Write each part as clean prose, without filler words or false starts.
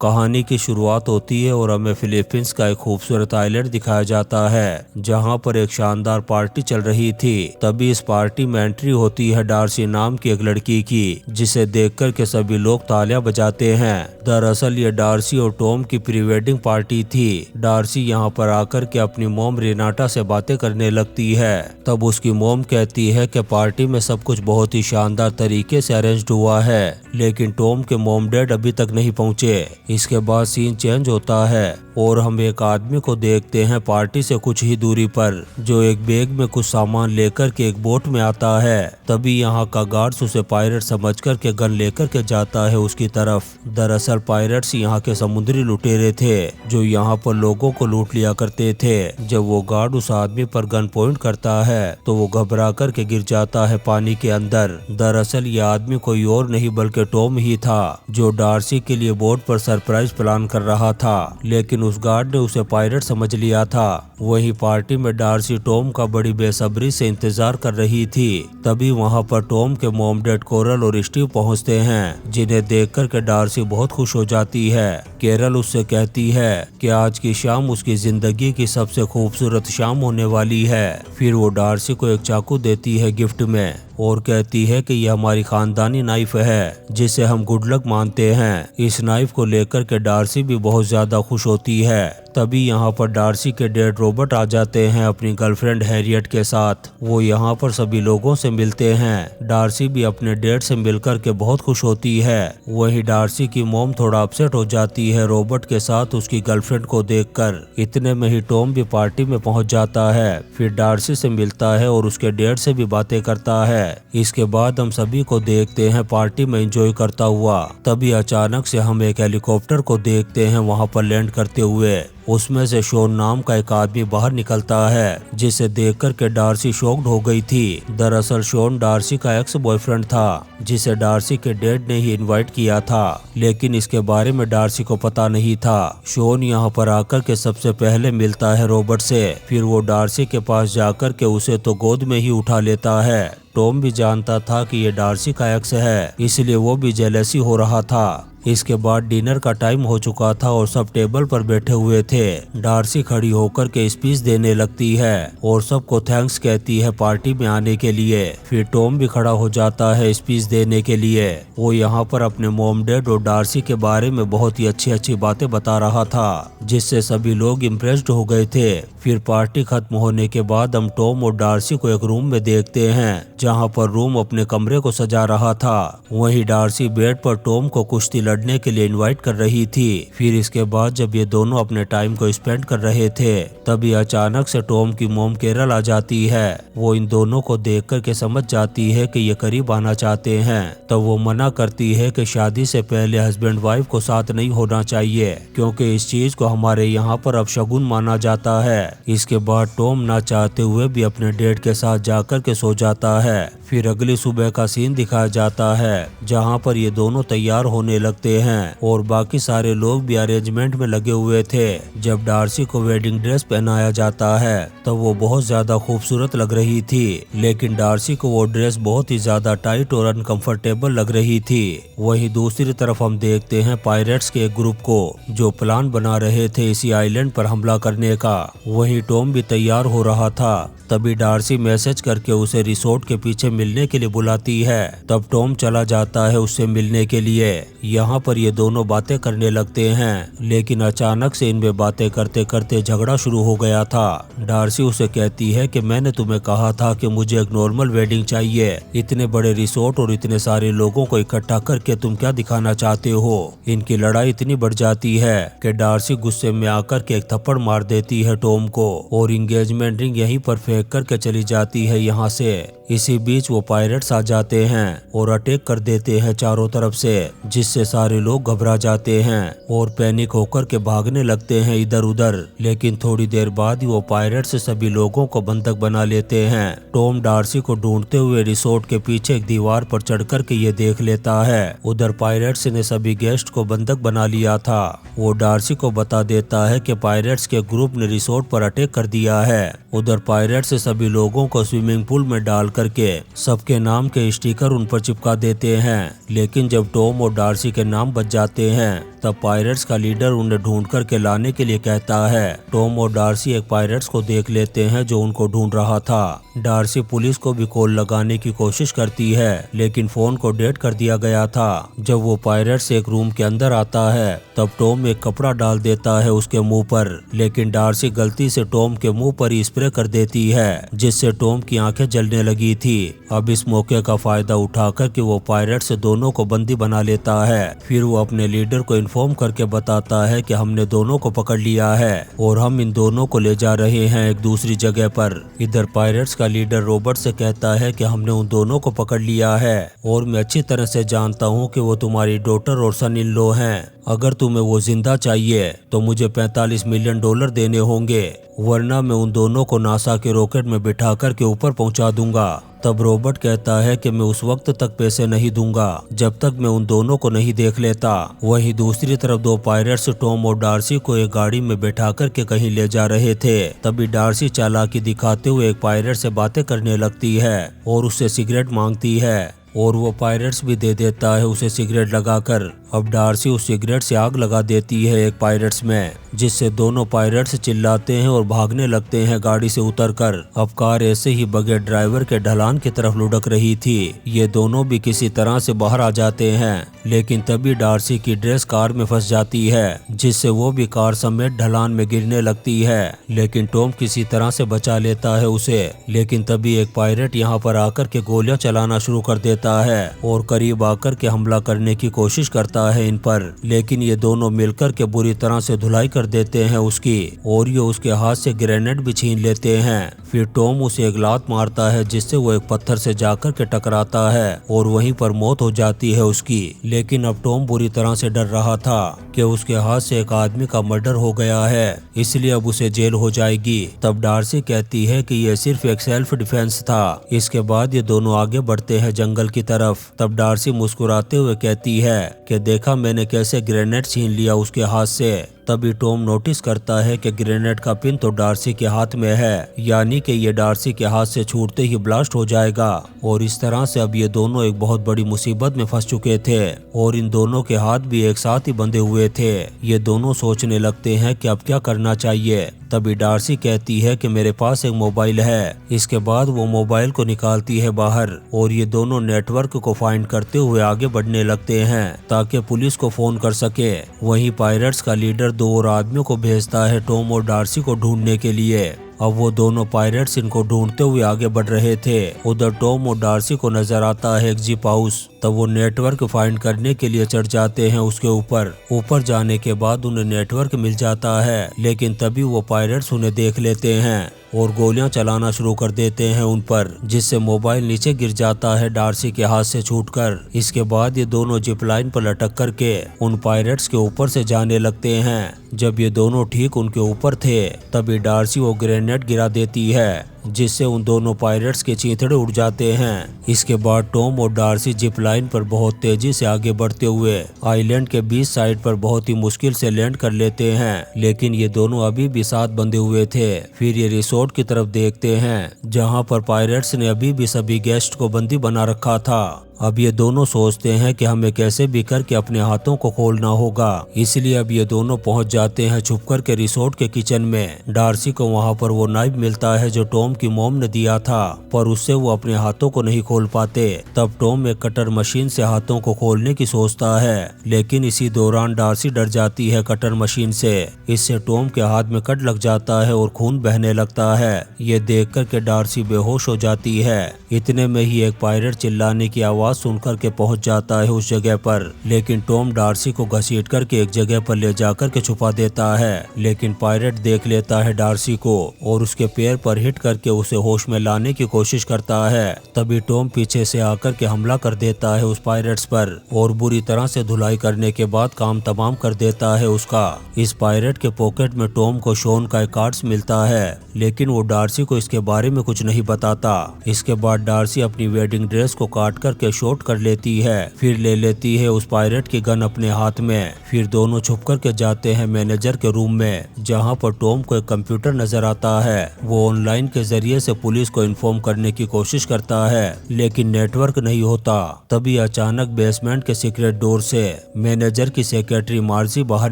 कहानी की शुरुआत होती है और हमें फिलीपींस का एक खूबसूरत आइलैंड दिखाया जाता है जहां पर एक शानदार पार्टी चल रही थी। तभी इस पार्टी में एंट्री होती है डार्सी नाम की एक लड़की की, जिसे देखकर के सभी लोग तालियां बजाते हैं। दरअसल ये डार्सी और टॉम की प्री वेडिंग पार्टी थी। डार्सी यहाँ पर आकर के अपनी मोम रेनाटा से बातें करने लगती है। तब उसकी मोम कहती है कि पार्टी में सब कुछ बहुत ही शानदार तरीके से अरेंज हुआ है, लेकिन टॉम के मोम डैड अभी तक नहीं पहुँचे। इसके बाद सीन चेंज होता है और हम एक आदमी को देखते हैं पार्टी से कुछ ही दूरी पर, जो एक बैग में कुछ सामान लेकर के एक बोट में आता है। तभी यहाँ का गार्ड्स उसे पायरेट समझकर के गन लेकर के जाता है उसकी तरफ। दरअसल पायरेट्स यहाँ के समुद्री लुटेरे थे जो यहाँ पर लोगों को लूट लिया करते थे। जब वो गार्ड उस आदमी पर गन पॉइंट करता है तो वो घबरा कर के गिर जाता है पानी के अंदर। दरअसल ये आदमी कोई और नहीं बल्कि टॉम ही था, जो डार्सी के लिए बोट पर सरप्राइज प्लान कर रहा था, लेकिन उस गार्ड ने उसे पायरेट समझ लिया था। वही पार्टी में डार्सी टॉम का बड़ी बेसब्री से इंतजार कर रही थी। तभी वहां पर टॉम के मॉम डैड कोरल और स्टीव पहुंचते हैं, जिन्हें देखकर के डार्सी बहुत खुश हो जाती है। केरल उससे कहती है कि आज की शाम उसकी जिंदगी की सबसे खूबसूरत शाम होने वाली है। फिर वो डार्सी को एक चाकू देती है गिफ्ट में और कहती है कि यह हमारी खानदानी नाइफ है, जिसे हम गुड लक मानते हैं। इस नाइफ को लेकर के डार्सी भी बहुत ज्यादा खुश होती है। तभी यहाँ पर डार्सी के डैड रॉबर्ट आ जाते हैं अपनी गर्लफ्रेंड हैरियट के साथ। वो यहाँ पर सभी लोगों से मिलते हैं। डार्सी भी अपने डैड से मिलकर के बहुत खुश होती है। वही डार्सी की मॉम थोड़ा अपसेट हो जाती है रॉबर्ट के साथ उसकी गर्लफ्रेंड को देखकर। इतने में ही टॉम भी पार्टी में पहुंच जाता है। फिर डार्सी से मिलता है और उसके डैड से भी बातें करता है। इसके बाद हम सभी को देखते हैं पार्टी में एंजॉय करता हुआ। तभी अचानक से हम एक हेलीकॉप्टर को देखते हैं वहां पर लैंड करते हुए। उसमें से शॉन नाम का एक आदमी बाहर निकलता है, जिसे देखकर के डार्सी शॉक्ड हो गई थी। दरअसल शॉन डार्सी का एक्स बॉयफ्रेंड था, जिसे डार्सी के डैड ने ही इनवाइट किया था, लेकिन इसके बारे में डार्सी को पता नहीं था। शॉन यहाँ पर आकर के सबसे पहले मिलता है रॉबर्ट से। फिर वो डार्सी के पास जाकर के उसे तो गोद में ही उठा लेता है। टॉम भी जानता था कि ये डार्सी का एक्स है, इसलिए वो भी जेलसी हो रहा था। इसके बाद डिनर का टाइम हो चुका था और सब टेबल पर बैठे हुए थे। डार्सी खड़ी होकर के स्पीच देने लगती है और सबको थैंक्स कहती है पार्टी में आने के लिए। फिर टॉम भी खड़ा हो जाता है स्पीच देने के लिए। वो यहाँ पर अपने मॉम डैड और डार्सी के बारे में बहुत ही अच्छी अच्छी बातें बता रहा था, जिससे सभी लोग इम्प्रेस्ड हो गए थे। फिर पार्टी खत्म होने के बाद हम टॉम और डार्सी को एक रूम में देखते हैं, जहाँ पर रूम अपने कमरे को सजा रहा था। वहीं डार्सी बेड पर टॉम को कुश्ती लड़ने के लिए इनवाइट कर रही थी। फिर इसके बाद जब ये दोनों अपने टाइम को स्पेंड कर रहे थे, तभी अचानक से टॉम की मॉम केरल आ जाती है। वो इन दोनों को देख कर के समझ जाती है कि ये करीब आना चाहते हैं। तब वो मना करती है कि शादी से पहले हस्बैंड वाइफ को साथ नहीं होना चाहिए, क्योंकि इस चीज को हमारे यहाँ पर अपशगुन माना जाता है। इसके बाद टॉम ना चाहते हुए भी अपने डैड के साथ जाकर के सो जाता है। फिर अगली सुबह का सीन दिखाया जाता है, जहाँ पर ये दोनों तैयार होने लगते हैं और बाकी सारे लोग भी अरेंजमेंट में लगे हुए थे। जब डार्सी को वेडिंग ड्रेस पहनाया जाता है तब वो बहुत ज्यादा खूबसूरत लग रही थी, लेकिन डार्सी को वो ड्रेस बहुत ही ज्यादा टाइट और अनकंफर्टेबल लग रही थी। वहीं दूसरी तरफ हम देखते हैं पायरेट्स के एक ग्रुप को, जो प्लान बना रहे थे इसी आइलैंड पर हमला करने का। वहीं टॉम भी तैयार हो रहा था। तभी डार्सी मैसेज करके उसे रिसोर्ट के पीछे मिलने के लिए बुलाती है। तब टॉम चला जाता है उससे मिलने के लिए। यहाँ पर ये दोनों बातें करने लगते हैं, लेकिन अचानक से इनमें बातें करते करते झगड़ा शुरू हो गया था। डार्सी उसे कहती है कि मैंने तुम्हें कहा था कि मुझे एक नॉर्मल वेडिंग चाहिए। इतने बड़े रिसोर्ट और इतने सारे लोगों को इकट्ठा करके तुम क्या दिखाना चाहते हो। इनकी लड़ाई इतनी बढ़ जाती है कि डार्सी गुस्से में आकर के एक थप्पड़ मार देती है टॉम को और एंगेजमेंट रिंग यहीं पर फेंक करके चली जाती है यहाँ से। इसी बीच वो पायरेट्स आ जाते हैं और अटैक कर देते हैं चारों तरफ से, जिससे सारे लोग घबरा जाते हैं और पैनिक होकर के भागने लगते हैं इधर उधर। लेकिन थोड़ी देर बाद ही वो पायरेट्स सभी लोगों को बंधक बना लेते हैं। टॉम डार्सी को ढूंढते हुए रिसोर्ट के पीछे एक दीवार पर चढ़ कर के ये देख लेता है उधर पायरेट्स ने सभी गेस्ट को बंधक बना लिया था। वो डार्सी को बता देता है कि पायरेट्स के ग्रुप ने रिसोर्ट पर अटैक कर दिया है। उधर पायरेट्स सभी लोगों को स्विमिंग पूल में डाल करके सबके नाम के स्टिकर उन पर चिपका देते हैं। लेकिन जब टॉम और डार्सी के नाम बच जाते हैं। तब पायरेट्स का लीडर उन्हें ढूंढ कर के लाने के लिए कहता है। टॉम और डार्सी एक पायरेट्स को देख लेते हैं जो उनको ढूंढ रहा था। डार्सी पुलिस को भी कॉल लगाने की कोशिश करती है, लेकिन फोन को डेड कर दिया गया था। जब वो पायरेट्स एक रूम के अंदर आता है तब टॉम एक कपड़ा डाल देता है उसके मुंह पर, लेकिन डार्सी गलती से टॉम के मुंह पर ही स्प्रे कर देती है, जिससे टॉम की आंखें जलने लगी थी। अब इस मौके का फायदा उठाकर के वो पायरेट्स दोनों को बंदी बना लेता है। फिर वो अपने लीडर को इन्फॉर्म करके बताता है कि हमने दोनों को पकड़ लिया है और हम इन दोनों को ले जा रहे हैं एक दूसरी जगह पर। इधर पायरेट्स का लीडर रॉबर्ट से कहता है कि हमने उन दोनों को पकड़ लिया है और मैं अच्छी तरह से जानता हूँ कि वो तुम्हारी डॉटर और सन इन लॉ हैं। अगर तुम्हें वो जिंदा चाहिए तो मुझे $45 मिलियन देने होंगे, वरना मैं उन दोनों को नासा के रॉकेट में बिठा कर के ऊपर पहुंचा दूंगा। तब रॉबर्ट कहता है कि मैं उस वक्त तक पैसे नहीं दूंगा जब तक मैं उन दोनों को नहीं देख लेता। वहीं दूसरी तरफ दो पायरेट्स टॉम और डार्सी को एक गाड़ी में बैठा कर के कहीं ले जा रहे थे। तभी डार्सी चालाकी दिखाते हुए एक पायरेट से बातें करने लगती है और उससे सिगरेट मांगती है और वो पायरेट्स भी दे देता है उसे सिगरेट लगाकर। अब डार्सी उस सिगरेट से आग लगा देती है एक पायरेट्स में, जिससे दोनों पायरेट्स चिल्लाते हैं और भागने लगते हैं गाड़ी से उतरकर। अब कार ऐसे ही बगैर ड्राइवर के ढलान की तरफ लुढ़क रही थी। ये दोनों भी किसी तरह से बाहर आ जाते हैं, लेकिन तभी डार्सी की ड्रेस कार में फंस जाती है, जिससे वो भी कार समेत ढलान में गिरने लगती है। लेकिन टॉम किसी तरह से बचा लेता है उसे। लेकिन तभी एक पायरेट यहाँ पर आकर के गोलियां चलाना शुरू कर देता है और करीब आकर के हमला करने की कोशिश करता है इन पर, लेकिन ये दोनों मिलकर के बुरी तरह से धुलाई कर देते हैं उसकी और ये उसके हाथ से ग्रेनेड भी छीन लेते हैं। फिर टॉम उसे एक लात मारता है, जिससे वो एक पत्थर से जाकर के टकराता है और वहीं पर मौत हो जाती है उसकी। लेकिन अब टॉम बुरी तरह से डर रहा था कि उसके हाथ से एक आदमी का मर्डर हो गया है, इसलिए अब उसे जेल हो जाएगी। तब डार्सी कहती है कि यह सिर्फ एक सेल्फ डिफेंस था। इसके बाद ये दोनों आगे बढ़ते हैं जंगल की तरफ। तब डार्सी मुस्कुराते हुए कहती है कि देखा मैंने कैसे ग्रेनेड छीन लिया उसके हाथ से। तभी टॉम नोटिस करता है कि ग्रेनेड का पिन तो डार्सी के हाथ में है, यानी कि ये डार्सी के हाथ से छूटते ही ब्लास्ट हो जाएगा। और इस तरह से अब ये दोनों एक बहुत बड़ी मुसीबत में फंस चुके थे और इन दोनों के हाथ भी एक साथ ही बंधे हुए थे। ये दोनों सोचने लगते हैं कि अब क्या करना चाहिए। तभी डार्सी कहती है कि मेरे पास एक मोबाइल है। इसके बाद वो मोबाइल को निकालती है बाहर और ये दोनों नेटवर्क को फाइंड करते हुए आगे बढ़ने लगते हैं ताकि पुलिस को फोन कर सके। वहीं पायरेट्स का लीडर 2 और आदमियों को भेजता है टॉम और डार्सी को ढूंढने के लिए। अब वो दोनों पायरेट्स इनको ढूंढते हुए आगे बढ़ रहे थे। उधर टॉम और डार्सी को नजर आता है एक जीप हाउस। तब वो नेटवर्क फाइंड करने के लिए चढ़ जाते हैं उसके ऊपर। ऊपर जाने के बाद उन्हें नेटवर्क मिल जाता है, लेकिन तभी वो पायरेट्स उन्हें देख लेते हैं और गोलियां चलाना शुरू कर देते हैं उन पर, जिससे मोबाइल नीचे गिर जाता है डार्सी के हाथ से छूटकर। इसके बाद ये दोनों जिप लाइन पर लटक करके उन पायरेट्स के ऊपर से जाने लगते हैं। जब ये दोनों ठीक उनके ऊपर थे तभी डार्सी वो ग्रेनेड गिरा देती है, जिससे उन दोनों पायरेट्स के चीथड़े उड़ जाते हैं। इसके बाद टॉम और डार्सी जिप लाइन पर बहुत तेजी से आगे बढ़ते हुए आइलैंड के बीच साइड पर बहुत ही मुश्किल से लैंड कर लेते हैं, लेकिन ये दोनों अभी भी साथ बंधे हुए थे। फिर ये रिसोर्ट की तरफ देखते हैं जहां पर पायरेट्स ने अभी भी सभी गेस्ट को बंदी बना रखा था। अब ये दोनों सोचते हैं कि हमें कैसे भी करके अपने हाथों को खोलना होगा, इसलिए अब ये दोनों पहुंच जाते हैं छुप कर के रिसोर्ट के किचन में। डार्सी को वहां पर वो नाइफ मिलता है जो टॉम की मॉम ने दिया था, पर उससे वो अपने हाथों को नहीं खोल पाते। तब टॉम एक कटर मशीन से हाथों को खोलने की सोचता है, लेकिन इसी दौरान डार्सी डर जाती है कटर मशीन से। इससे टॉम के हाथ में कट लग जाता है और खून बहने लगता है। ये देख कर के डार्सी बेहोश हो जाती है। इतने में ही एक पायरेट चिल्लाने की आवाज सुनकर के पहुंच जाता है उस जगह पर, लेकिन टॉम डार्सी को घसीट करके एक जगह पर ले जाकर के छुपा देता है। लेकिन पायरेट देख लेता है डार्सी को और उसके पैर पर हिट करके उसे होश में लाने की कोशिश करता है। तभी टॉम पीछे से आकर के हमला कर देता है उस पायरेट्स पर और बुरी तरह से धुलाई करने के बाद काम तमाम कर देता है उसका। इस पायरेट के पॉकेट में टॉम को शॉन का एक कार्ड्स मिलता है, लेकिन वो डार्सी को इसके बारे में कुछ नहीं बताता। इसके बाद डार्सी अपनी वेडिंग ड्रेस को काट करके शॉट कर लेती है, फिर ले लेती है उस पायरेट की गन अपने हाथ में। फिर दोनों छुप करके जाते हैं मैनेजर के रूम में, जहाँ पर टॉम को एक कंप्यूटर नजर आता है। वो ऑनलाइन के जरिए से पुलिस को इन्फॉर्म करने की कोशिश करता है, लेकिन नेटवर्क नहीं होता। तभी अचानक बेसमेंट के सीक्रेट डोर से मैनेजर की सेक्रेटरी मार्जी बाहर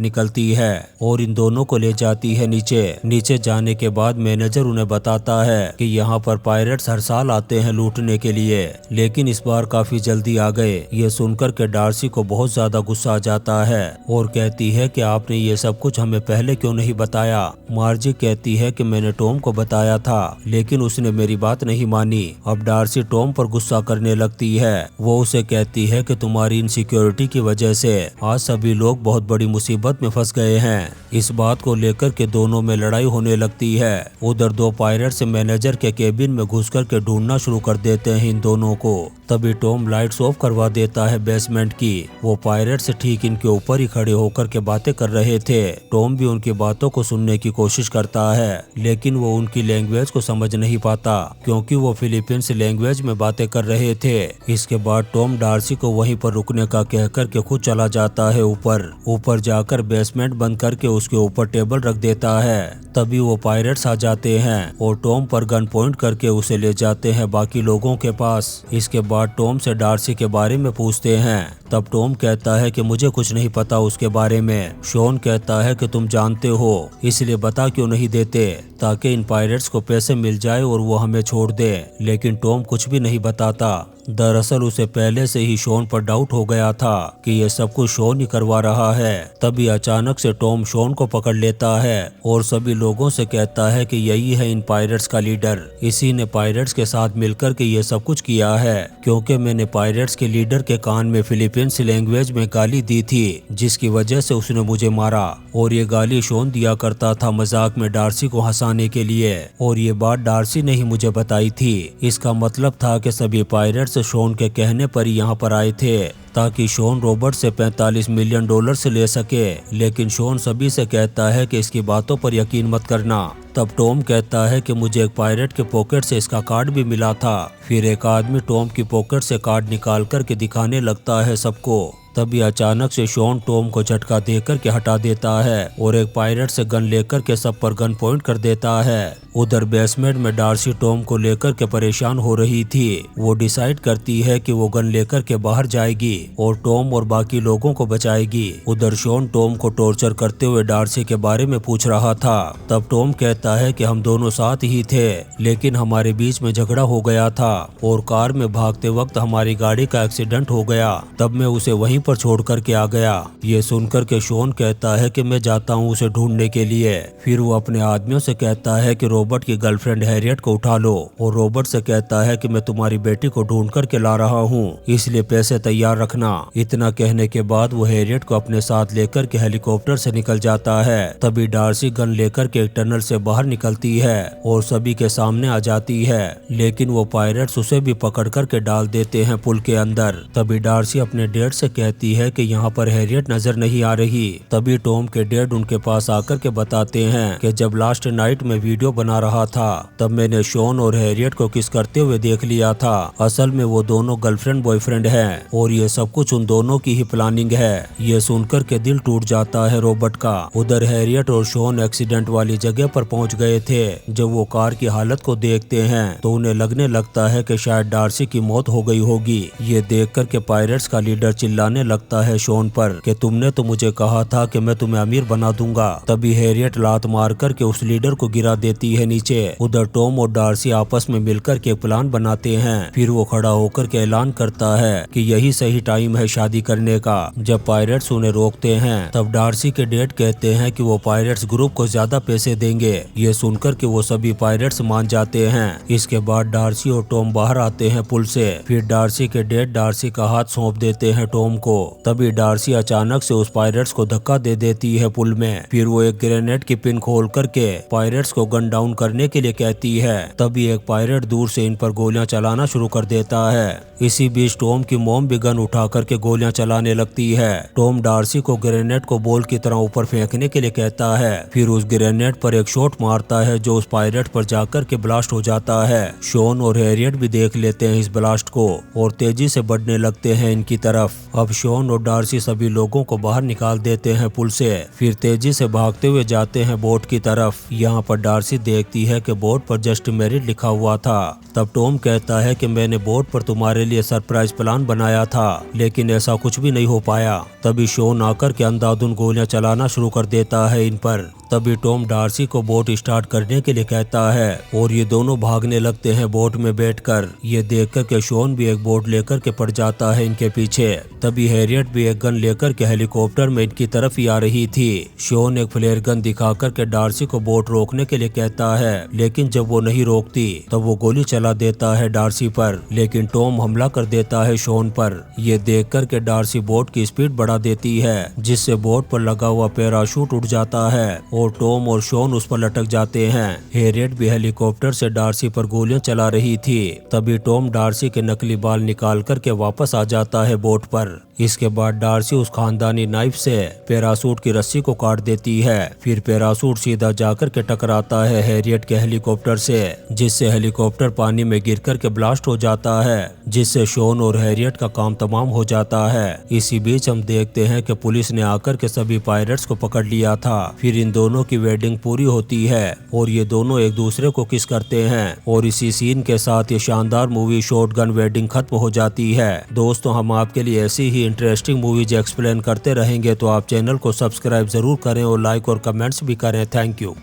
निकलती है और इन दोनों को ले जाती है नीचे। नीचे जाने के बाद मैनेजर उन्हें बताता है कि यहाँ पर पायरेट्स हर साल आते हैं लूटने के लिए, लेकिन इस बार काफी जल्दी आ गए। ये सुनकर के डार्सी को बहुत ज्यादा गुस्सा आ जाता है और कहती है कि आपने ये सब कुछ हमें पहले क्यों नहीं बताया। मार्जी कहती है कि मैंने टॉम को बताया था, लेकिन उसने मेरी बात नहीं मानी। अब डार्सी टॉम पर गुस्सा करने लगती है। वो उसे कहती है कि तुम्हारी इनसिक्योरिटी की वजह से आज सभी लोग बहुत बड़ी मुसीबत में फंस गए हैं। इस बात को लेकर के दोनों में लड़ाई होने लगती है। उधर दो पायरेट्स मैनेजर के केबिन में घुस कर के ढूंढना शुरू कर देते हैं इन दोनों को। तभी टॉम लाइट्स ऑफ करवा देता है बेसमेंट की। वो पायरेट्स ठीक इनके ऊपर ही खड़े होकर के बातें कर रहे थे। टॉम भी उनकी बातों को सुनने की कोशिश करता है, लेकिन वो उनकी लैंग्वेज को समझ नहीं पाता, क्योंकि वो फिलीपींस लैंग्वेज में बातें कर रहे थे। इसके बाद टॉम डार्सी को वहीं पर रुकने का कहकर के खुद चला जाता है ऊपर जाकर बेसमेंट बंद करके उसके ऊपर टेबल रख देता है। तभी वो पायरेट्स आ जाते हैं और टॉम पर गन पॉइंट करके उसे ले जाते हैं बाकी लोगों के पास। इसके बाद टॉम से डार्सी के बारे में पूछते हैं। तब टॉम कहता है कि मुझे कुछ नहीं पता उसके बारे में। शॉन कहता है कि तुम जानते हो, इसलिए बता क्यों नहीं देते, ताकि इन पायरेट्स को पैसे मिल जाए और वो हमें छोड़ दे। लेकिन टॉम कुछ भी नहीं बताता। दरअसल उसे पहले से ही शॉन पर डाउट हो गया था कि ये सब कुछ शॉन ही करवा रहा है। तभी अचानक से टॉम शॉन को पकड़ लेता है और सभी लोगों से कहता है कि यही है इन पायरेट्स का लीडर। इसी ने पायरेट्स के साथ मिलकर के ये सब कुछ किया है, क्योंकि मैंने पायरेट्स के लीडर के कान में फिलीपींस लैंग्वेज में गाली दी थी, जिसकी वजह से उसने मुझे मारा। और ये गाली शॉन दिया करता था मजाक में डार्सी को हंसाने के लिए, और ये बात डार्सी ने ही मुझे बताई थी। इसका मतलब था कि सभी पायरेट्स शॉन के कहने पर ही यहाँ पर आए थे, ताकि शॉन रॉबर्ट से $45 मिलियन से ले सके। लेकिन शॉन सभी से कहता है कि इसकी बातों पर यकीन मत करना। तब टॉम कहता है कि मुझे एक पायरेट के पॉकेट से इसका कार्ड भी मिला था। फिर एक आदमी टॉम की पॉकेट से कार्ड निकाल कर के दिखाने लगता है सबको। तभी अचानक से शॉन टॉम को झटका देकर के हटा देता है और एक पायरेट से गन लेकर के सब पर गन पॉइंट कर देता है। उधर बेसमेंट में डार्सी टॉम को लेकर के परेशान हो रही थी। वो डिसाइड करती है कि वो गन लेकर के बाहर जाएगी और टॉम और बाकी लोगों को बचाएगी। उधर शॉन टॉम को टॉर्चर करते हुए डार्सी के बारे में पूछ रहा था। तब टॉम कहता है कि हम दोनों साथ ही थे, लेकिन हमारे बीच में झगड़ा हो गया था और कार में भागते वक्त हमारी गाड़ी का एक्सीडेंट हो गया। तब मैं उसे वहीं पर छोड़ कर के आ गया। ये सुनकर के शॉन कहता है कि मैं जाता हूँ उसे ढूंढने के लिए। फिर वो अपने आदमियों से कहता है कि रॉबर्ट की गर्लफ्रेंड हैरियट को उठा लो, और रॉबर्ट से कहता है कि मैं तुम्हारी बेटी को ढूंढ कर के ला रहा हूँ, इसलिए पैसे तैयार रखना। इतना कहने के बाद वो हैरियट को अपने साथ लेकर के हेलीकॉप्टर से निकल जाता है। तभी डार्सी गन लेकर के एक टनल से बाहर निकलती है और सभी के सामने आ जाती है, लेकिन वो पायरेट्स उसे भी पकड़ कर के डाल देते हैं पुल के अंदर। तभी डार्सी अपने डैड से कहती है कि यहाँ पर हैरियट नजर नहीं आ रही। तभी टॉम के डैड उनके पास आकर के बताते हैं कि जब लास्ट नाइट में वीडियो बना रहा था, तब मैंने शॉन और हैरियट को किस करते हुए देख लिया था। असल में वो दोनों गर्लफ्रेंड बॉयफ्रेंड हैं और ये सब कुछ उन दोनों की ही प्लानिंग है। ये सुनकर के दिल टूट जाता है रॉबर्ट का। उधर हैरियट और शॉन एक्सीडेंट वाली जगह पर पहुंच गए थे। जब वो कार की हालत को देखते हैं तो उन्हें लगने लगता है कि शायद डार्सी की मौत हो गई होगी। ये देख कर के पायरेट्स का लीडर चिल्लाने लगता है शॉन पर कि तुमने तो मुझे कहा था कि मैं तुम्हें अमीर बना दूंगा। तभी हैरियट लात मार कर के उस लीडर को गिरा देती है नीचे। उधर टॉम और डार्सी आपस में मिलकर के प्लान बनाते हैं। फिर वो खड़ा होकर के ऐलान करता है कि यही सही टाइम है शादी करने का। जब पायरेट्स उन्हें रोकते हैं, तब डार्सी के डैड कहते हैं कि वो पायरेट्स ग्रुप को ज्यादा पैसे देंगे। ये सुनकर के वो सभी पायरेट्स मान जाते हैं। इसके बाद डार्सी और टॉम बाहर आते हैं पुल से। फिर डार्सी के डैड डार्सी का हाथ सौंप देते हैं टॉम को। तभी डार्सी अचानक से उस पायरेट्स को धक्का दे देती है पुल में। फिर वो एक ग्रेनेड की पिन खोल करके पायरेट्स को गन डाउन डाउन करने के लिए कहती है। तभी एक पायलट दूर से इन पर गोलियां चलाना शुरू कर देता है। इसी बीच टॉम की मॉम भी गन उठा करके गोलियां चलाने लगती है। टॉम डार्सी को ग्रेनेड को बॉल की तरह ऊपर फेंकने के लिए कहता है। फिर उस ग्रेनेड पर एक शॉट मारता है जो उस पायलट पर जाकर के ब्लास्ट हो जाता है। शॉन और हैरियट भी देख लेते हैं इस ब्लास्ट को और तेजी से बढ़ने लगते हैं इनकी तरफ। अब शॉन और डार्सी सभी लोगों को बाहर निकाल देते हैं पुल से। फिर तेजी से भागते हुए जाते हैं बोट की तरफ। यहाँ पर डार्सी देखती है कि बोट पर जस्ट मैरिड लिखा हुआ था। तब टॉम कहता है कि मैंने बोट पर तुम्हारे लिए सरप्राइज प्लान बनाया था, लेकिन ऐसा कुछ भी नहीं हो पाया। तभी शॉन आकर के अंधाधुंध गोलियां चलाना शुरू कर देता है इन पर। तभी टॉम डार्सी को बोट स्टार्ट करने के लिए कहता है और ये दोनों भागने लगते हैं बोट में बैठकर। ये देखकर के शॉन भी एक बोट लेकर के पड़ जाता है इनके पीछे। तभी हैरियट भी एक गन लेकर के हेलीकॉप्टर में इनकी तरफ ही आ रही थी। शॉन एक फ्लेयर गन दिखा करके डार्सी को बोट रोकने के लिए कहता है, लेकिन जब वो नहीं रोकती तब वो गोली चला देता है डार्सी पर। लेकिन टॉम हमला कर देता है शॉन पर। ये देख कर के डार्सी बोट की स्पीड बढ़ा देती है, जिससे बोट पर लगा हुआ पैराशूट उड़ जाता है और टॉम और शॉन उस पर लटक जाते हैं। हैरियट भी हेलीकॉप्टर से डार्सी पर गोलियां चला रही थी। तभी टॉम डार्सी के नकली बाल निकाल करके वापस आ जाता है बोट पर। इसके बाद डार्सी उस खानदानी नाइफ से पैराशूट की रस्सी को काट देती है। फिर पैराशूट सीधा जाकर के टकराता है हैरियट के हेलीकॉप्टर से, जिससे हेलीकॉप्टर पानी में गिर कर के ब्लास्ट हो जाता है, जिससे शॉन और हैरियट का काम तमाम हो जाता है। इसी बीच हम देखते हैं कि पुलिस ने आकर के सभी पायलट्स को पकड़ लिया था। फिर इन दोनों की वेडिंग पूरी होती है और ये दोनों एक दूसरे को किस करते हैं और इसी सीन के साथ ये शानदार मूवी शॉटगन वेडिंग खत्म हो जाती है। दोस्तों, हम आपके लिए ऐसी ही इंटरेस्टिंग मूवीज एक्सप्लेन करते रहेंगे, तो आप चैनल को सब्सक्राइब जरूर करें और लाइक और कमेंट्स भी करें। Thank you.